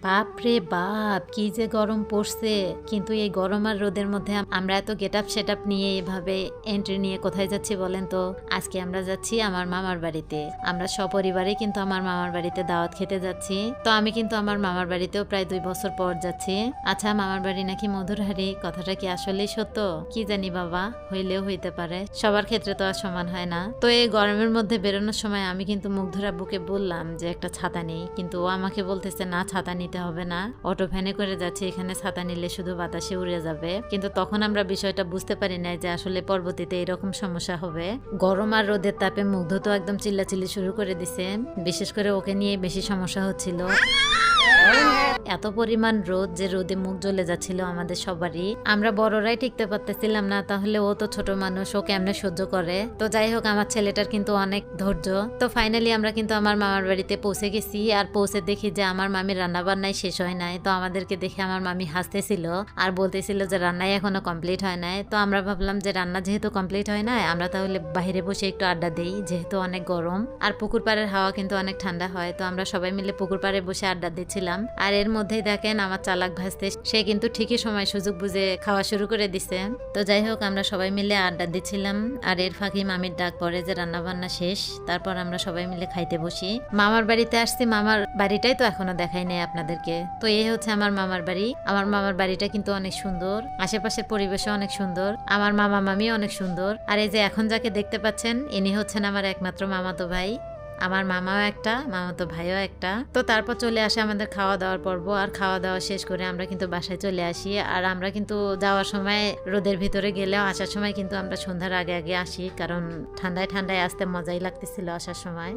বাপ রে বাপ, কি যে গরম পড়ছে। কিন্তু এই গরম আর রোদের মধ্যে আমরা এত গেট আপ সেট আপ নিয়ে এভাবে এন্ট্রি নিয়ে কোথায় যাচ্ছি বলেন তো? আজকে আমরা যাচ্ছি আমার মামার বাড়িতে। আমরা সপরিবারে কিন্তু আমার মামার বাড়িতে দাওয়াত খেতে যাচ্ছি। তো আমি কিন্তু আমার মামার বাড়িতেও প্রায় 2 বছর পর যাচ্ছি। আচ্ছা, মামার বাড়ি নাকি মধুরহারি, কথাটা কি আসলেই সত্য? কি জানি বাবা, হইলেও হইতে পারে, সবার ক্ষেত্রে তো আর সমান হয় না। তো এই গরমের মধ্যে বেরোনোর সময় আমি কিন্তু মুগ্ধর আব্বুকে বললাম যে একটা ছাতা নেই, কিন্তু ও আমাকে বলতেছে না, ছাতা নিতে হবে না, অটো ভ্যানে করে যাচ্ছে, এখানে ছাতা নিলে শুধু বাতাসে উড়ে যাবে। কিন্তু তখন আমরা বিষয়টা বুঝতে পারি না যে আসলে পরবর্তীতে এরকম সমস্যা হবে। গরম আর রোদের তাপে মুগ্ধ তো একদম চিল্লাচিল্লি শুরু করে দিছে, বিশেষ করে ওকে নিয়ে বেশি সমস্যা হচ্ছিল। এত পরিমাণ রোদ যে রোদে মুখ জ্বলে যাচ্ছিল আমাদের সবারই। আমরা বড়রাই টিকতে পারতেছিলাম না, তাহলে ও তো ছোট মানুষ, ও কেমনে সহ্য করে? তো যাই হোক, আমার ছেলেটার কিন্তু অনেক ধৈর্য। তো ফাইনালি আমরা কিন্তু আমার মামার বাড়িতে পৌঁছে গেছি। আর পৌঁছে দেখি যে আমার মামির রান্না বান্নাই শেষ হয় নাই। তো আমাদেরকে দেখে আমার মামি হাসতেছিল আর বলতেছিল যে রান্নাই এখনো কমপ্লিট হয় নাই। তো আমরা ভাবলাম যে রান্না যেহেতু কমপ্লিট হয় নাই, আমরা তাহলে বাইরে বসে একটু আড্ডা দেই, যেহেতু অনেক গরম আর পুকুর পাড়ের হাওয়া কিন্তু অনেক ঠান্ডা হয়। তো আমরা সবাই মিলে পুকুর পাড়ে বসে আড্ডা দিচ্ছিলাম। আর এর মধ্যেই দেখেন আমার চালাক ভাসতে, সে কিন্তু ঠিকই সময় সুযোগ বুঝে খাওয়া শুরু করে দিছে। তো যাই হোক, আমরা সবাই মিলে আড্ডা দিচ্ছিলাম আর এর ফাঁকি মামির ডাক পড়ে যে রান্না বান্না শেষ। তারপর আমরা সবাই মিলে খাইতে বসি। মামার বাড়িতে আসছি, মামার বাড়িটাই তো এখনো দেখাই নাই আপনাদেরকে। তো এই হচ্ছে আমার মামার বাড়ি। আমার মামার বাড়িটা কিন্তু অনেক সুন্দর, আশেপাশের পরিবেশও অনেক সুন্দর, আমার মামা মামি অনেক সুন্দর। আর এই যে এখন যাকে দেখতে পাচ্ছেন, ইনি হচ্ছেন আমার একমাত্র মামাতো ভাই। আমার মামাও একটা, মামাতো ভাইও একটা। তো তারপর চলে আসে আমাদের খাওয়া দাওয়ার পর্ব। আর খাওয়া দাওয়া শেষ করে আমরা কিন্তু বাসায় চলে আসি। আর আমরা কিন্তু যাওয়ার সময় রোদের ভিতরে গেলেও আসার সময় কিন্তু আমরা সন্ধ্যার আগে আগে আসি, কারণ ঠান্ডায় ঠান্ডায় আসতে মজাই লাগতেছিল আসার সময়।